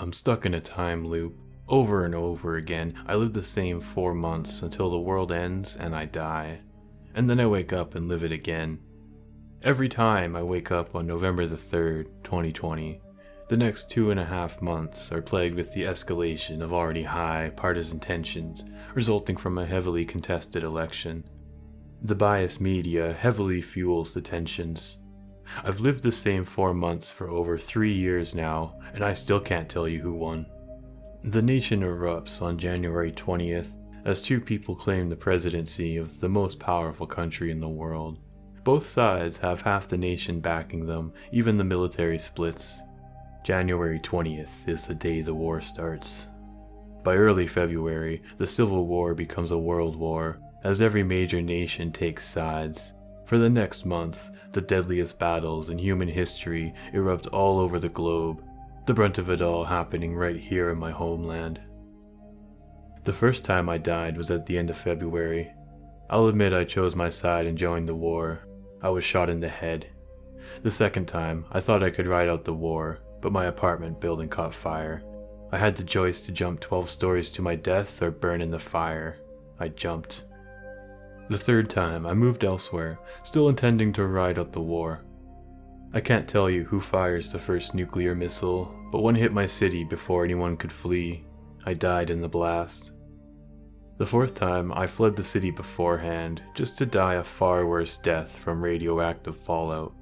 I'm stuck in a time loop. Over and over again, I live the same 4 months until the world ends and I die. And then I wake up and live it again. Every time I wake up on November the 3rd, 2020, the next 2.5 months are plagued with the escalation of already high partisan tensions resulting from a heavily contested election. The biased media heavily fuels the tensions. I've lived the same 4 months for over 3 years now, and I still can't tell you who won. The nation erupts on January 20th as two people claim the presidency of the most powerful country in the world. Both sides have half the nation backing them, even the military splits. January 20th is the day the war starts. By early February, the Civil War becomes a world war, as every major nation takes sides. For the next month, the deadliest battles in human history erupt all over the globe, the brunt of it all happening right here in my homeland. The first time I died was at the end of February. I'll admit I chose my side and joined the war. I was shot in the head. The second time, I thought I could ride out the war, but my apartment building caught fire. I had the choice to jump 12 stories to my death or burn in the fire. I jumped. The third time, I moved elsewhere, still intending to ride out the war. I can't tell you who fires the first nuclear missile, but one hit my city before anyone could flee. I died in the blast. The fourth time, I fled the city beforehand, just to die a far worse death from radioactive fallout.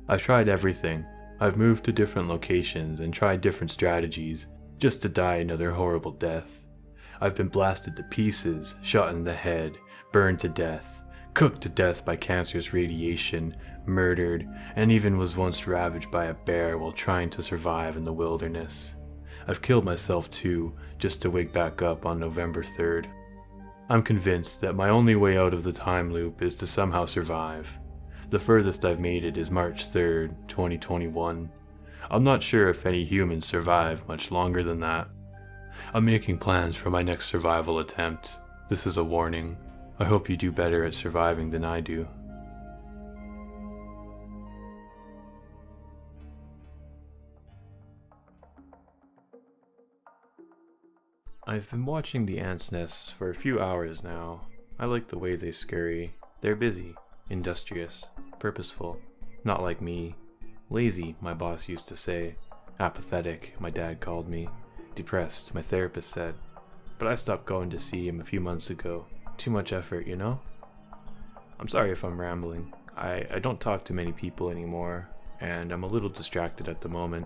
I've tried everything. I've moved to different locations and tried different strategies, just to die another horrible death. I've been blasted to pieces, shot in the head, burned to death, cooked to death by cancerous radiation, murdered, and even was once ravaged by a bear while trying to survive in the wilderness. I've killed myself too, just to wake back up on November 3rd. I'm convinced that my only way out of the time loop is to somehow survive. The furthest I've made it is March 3rd, 2021. I'm not sure if any humans survive much longer than that. I'm making plans for my next survival attempt. This is a warning. I hope you do better at surviving than I do. I've been watching the ants' nests for a few hours now. I like the way they scurry. They're busy, industrious, purposeful. Not like me. Lazy, my boss used to say. Apathetic, my dad called me. Depressed, my therapist said. But I stopped going to see him a few months ago. Too much effort, you know? I'm sorry if I'm rambling. I don't talk to many people anymore, and I'm a little distracted at the moment.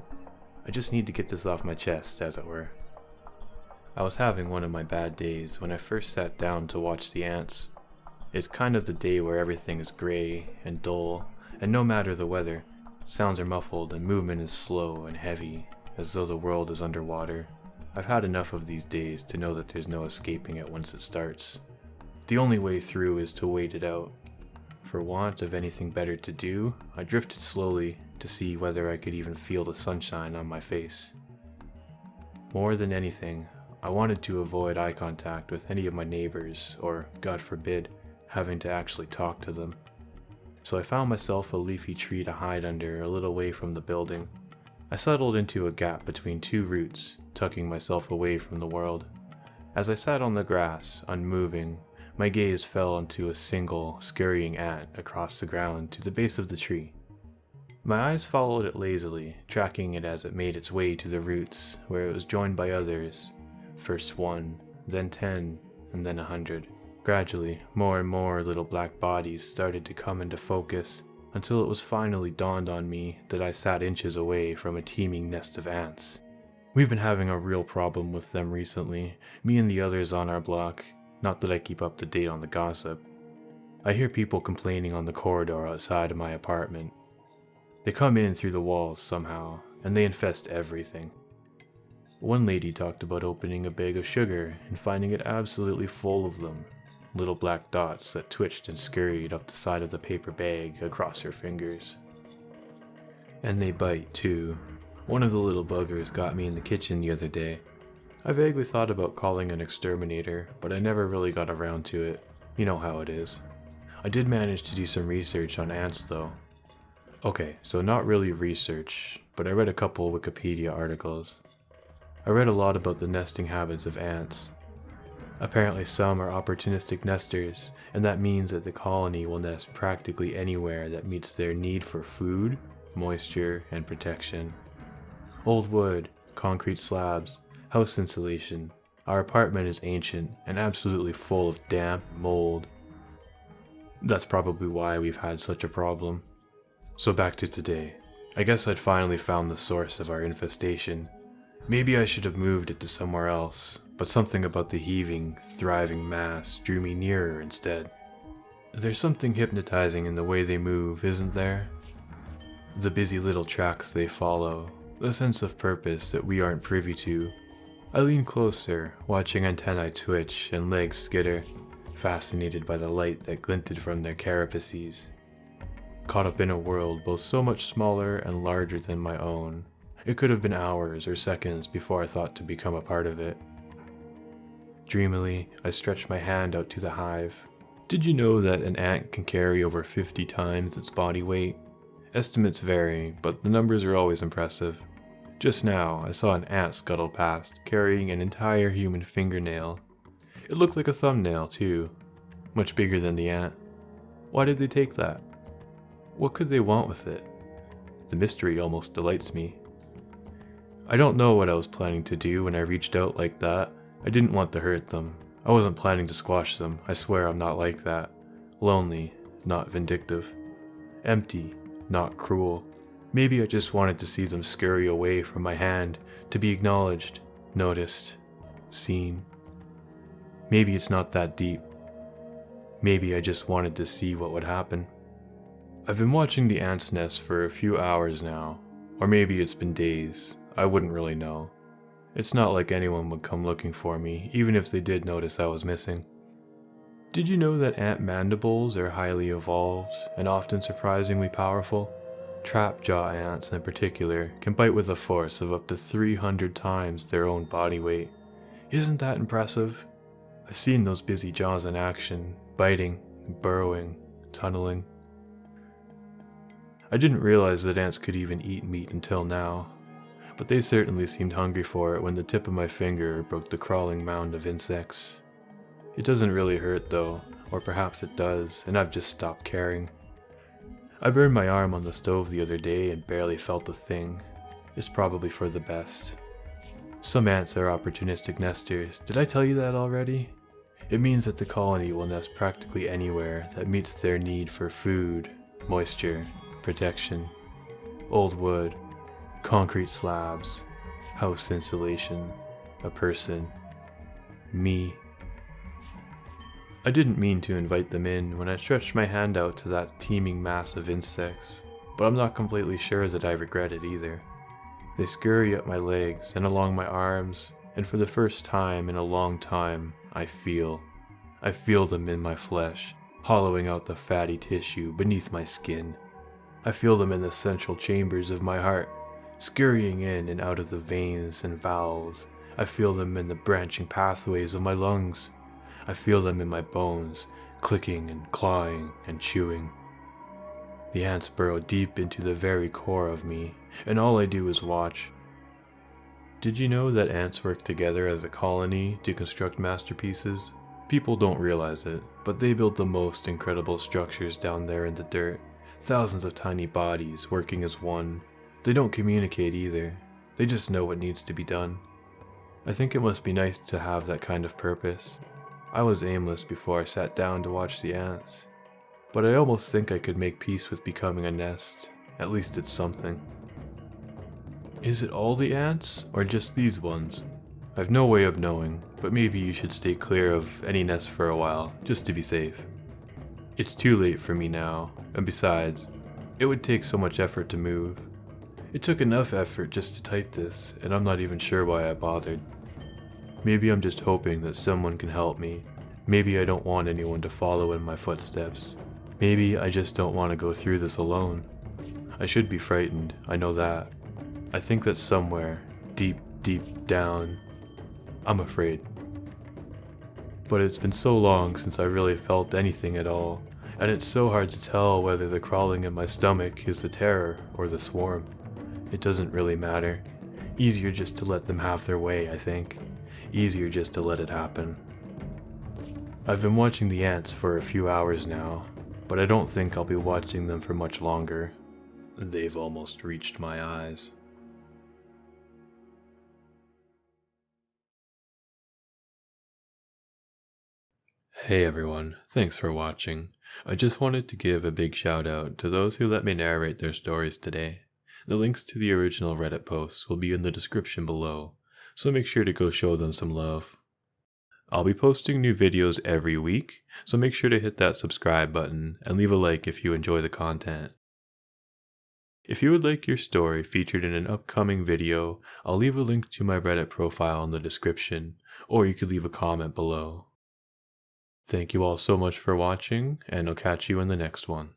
I just need to get this off my chest, as it were. I was having one of my bad days when I first sat down to watch the ants. It's kind of the day where everything is gray and dull, and no matter the weather, sounds are muffled and movement is slow and heavy, as though the world is underwater. I've had enough of these days to know that there's no escaping it once it starts. The only way through is to wait it out. For want of anything better to do, I drifted slowly to see whether I could even feel the sunshine on my face. More than anything, I wanted to avoid eye contact with any of my neighbors, or, God forbid, having to actually talk to them. So I found myself a leafy tree to hide under a little way from the building. I settled into a gap between two roots, tucking myself away from the world. As I sat on the grass, unmoving, my gaze fell onto a single, scurrying ant across the ground to the base of the tree. My eyes followed it lazily, tracking it as it made its way to the roots, where it was joined by others. First 1, then 10, and then 100. Gradually, more and more little black bodies started to come into focus, until it was finally dawned on me that I sat inches away from a teeming nest of ants. We've been having a real problem with them recently, me and the others on our block. Not that I keep up to date on the gossip. I hear people complaining on the corridor outside of my apartment. They come in through the walls somehow, and they infest everything. One lady talked about opening a bag of sugar and finding it absolutely full of them, little black dots that twitched and scurried up the side of the paper bag across her fingers. And they bite too. One of the little buggers got me in the kitchen the other day. I vaguely thought about calling an exterminator, but I never really got around to it. You know how it is. I did manage to do some research on ants though. Okay, so not really research, but I read a couple Wikipedia articles. I read a lot about the nesting habits of ants. Apparently some are opportunistic nesters, and that means that the colony will nest practically anywhere that meets their need for food, moisture, and protection. Old wood, concrete slabs, house insulation. Our apartment is ancient and absolutely full of damp mold. That's probably why we've had such a problem. So back to today. I guess I'd finally found the source of our infestation. Maybe I should have moved it to somewhere else, but something about the heaving, thriving mass drew me nearer instead. There's something hypnotizing in the way they move, isn't there? The busy little tracks they follow, the sense of purpose that we aren't privy to. I lean closer, watching antennae twitch and legs skitter, fascinated by the light that glinted from their carapaces. Caught up in a world both so much smaller and larger than my own, it could have been hours or seconds before I thought to become a part of it. Dreamily, I stretched my hand out to the hive. Did you know that an ant can carry over 50 times its body weight? Estimates vary, but the numbers are always impressive. Just now, I saw an ant scuttle past, carrying an entire human fingernail. It looked like a thumbnail, too. Much bigger than the ant. Why did they take that? What could they want with it? The mystery almost delights me. I don't know what I was planning to do when I reached out like that. I didn't want to hurt them. I wasn't planning to squash them. I swear I'm not like that. Lonely, not vindictive. Empty, not cruel. Maybe I just wanted to see them scurry away from my hand, to be acknowledged, noticed, seen. Maybe it's not that deep. Maybe I just wanted to see what would happen. I've been watching the ants' nest for a few hours now, or maybe it's been days. I wouldn't really know. It's not like anyone would come looking for me, even if they did notice I was missing. Did you know that ant mandibles are highly evolved and often surprisingly powerful? Trapjaw ants in particular can bite with a force of up to 300 times their own body weight. Isn't that impressive? I've seen those busy jaws in action, biting, burrowing, tunneling. I didn't realize that ants could even eat meat until now, but they certainly seemed hungry for it when the tip of my finger broke the crawling mound of insects. It doesn't really hurt though, or perhaps it does, and I've just stopped caring. I burned my arm on the stove the other day and barely felt a thing. It's probably for the best. Some ants are opportunistic nesters. Did I tell you that already? It means that the colony will nest practically anywhere that meets their need for food, moisture, protection. Old wood, concrete slabs, house insulation, a person, me. I didn't mean to invite them in when I stretched my hand out to that teeming mass of insects, but I'm not completely sure that I regret it either. They scurry up my legs and along my arms, and for the first time in a long time, I feel them in my flesh, hollowing out the fatty tissue beneath my skin. I feel them in the central chambers of my heart, scurrying in and out of the veins and valves. I feel them in the branching pathways of my lungs. I feel them in my bones, clicking and clawing and chewing. The ants burrow deep into the very core of me, and all I do is watch. Did you know that ants work together as a colony to construct masterpieces? People don't realize it, but they build the most incredible structures down there in the dirt. Thousands of tiny bodies working as one. They don't communicate either. They just know what needs to be done. I think it must be nice to have that kind of purpose. I was aimless before I sat down to watch the ants, but I almost think I could make peace with becoming a nest. At least it's something. Is it all the ants, or just these ones? I've no way of knowing, but maybe you should stay clear of any nest for a while, just to be safe. It's too late for me now, and besides, it would take so much effort to move. It took enough effort just to type this, and I'm not even sure why I bothered. Maybe I'm just hoping that someone can help me. Maybe I don't want anyone to follow in my footsteps. Maybe I just don't want to go through this alone. I should be frightened, I know that. I think that somewhere, deep, deep down, I'm afraid. But it's been so long since I really felt anything at all, and it's so hard to tell whether the crawling in my stomach is the terror or the swarm. It doesn't really matter. Easier just to let them have their way, I think. Easier just to let it happen. I've been watching the ants for a few hours now, but I don't think I'll be watching them for much longer. They've almost reached my eyes. Hey everyone, thanks for watching. I just wanted to give a big shout out to those who let me narrate their stories today. The links to the original Reddit posts will be in the description below, so make sure to go show them some love. I'll be posting new videos every week, so make sure to hit that subscribe button and leave a like if you enjoy the content. If you would like your story featured in an upcoming video, I'll leave a link to my Reddit profile in the description, or you could leave a comment below. Thank you all so much for watching, and I'll catch you in the next one.